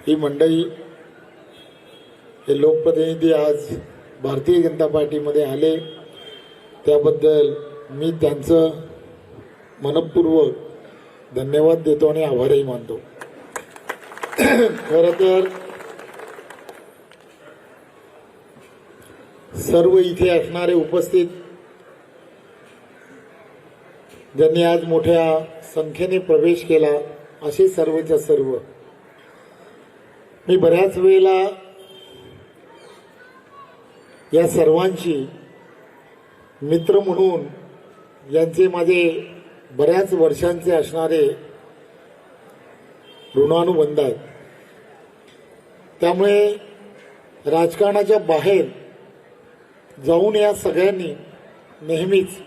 ही मंडळी, हे लोकप्रतिनिधी आज भारतीय जनता पार्टीमध्ये आले, त्याबद्दल मी त्यांचं मनपूर्वक धन्यवाद देतो आणि आभारही मानतो. खरं तर सर्व इथे असणारे उपस्थित ज्यांनी आज मोठ्या संख्येने प्रवेश केला, असे सर्वच्या सर्व मी बऱ्याच वेळेला या सर्वांची मित्र म्हणून, यांचे माझे बऱ्याच वर्षांचे असणारे ऋणानुबंध आहेत. त्यामुळे राजकारणाच्या बाहेर जाऊन या सगळ्यांनी नेहमीच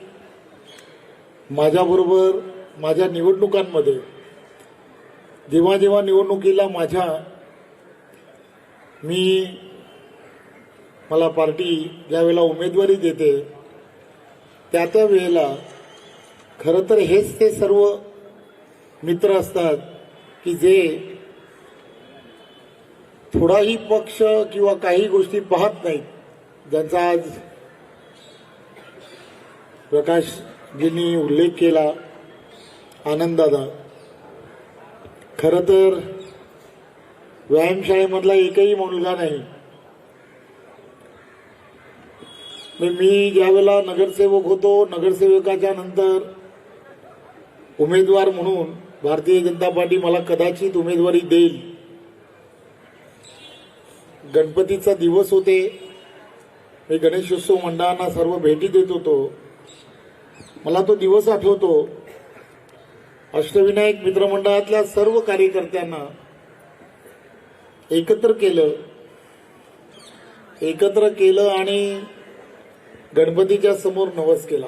माझ्याबरोबर माझ्या निवडणुकांमध्ये, जेव्हा जेव्हा निवडणुकीला मला पार्टी ज्यावेळेला उमेदवारी देते, त्या वेळेला खरं तर हेच ते सर्व मित्र असतात की जे थोडाही पक्ष किंवा काही गोष्टी पाहत नाहीत. ज्यांचा आज प्रकाशजींनी उल्लेख केला, आनंददादा, खरं तर व्यायामशाळेमधला एकही मुलगा नाही. मी ज्यावेळेला नगरसेवक होतो, नगरसेवकाच्या नंतर उमेदवार म्हणून भारतीय जनता पार्टी मला कदाचित उमेदवारी देईल. गणपतीचा दिवस होते, मी गणेशोत्सव मंडळांना सर्व भेटी देत होतो. मला तो दिवस आठवतो. अष्टविनायक मित्रमंडळातल्या सर्व कार्यकर्त्यांना एकत्र केलं आणि गणपतीच्या समोर नवस केला.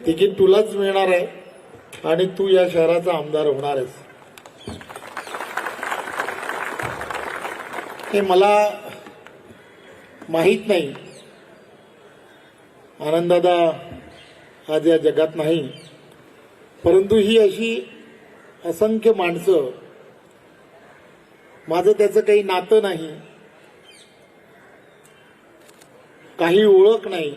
तिकीट तुलाच मिळणार आहे आणि तू या शहराचा आमदार होणार आहेस. हे मला माहित नाही, आनंददादा आज या जगात नाही, परंतु ही अशी असंख्य माणसं, माझं त्याचं काही नातं नाही, काही ओळख नाही,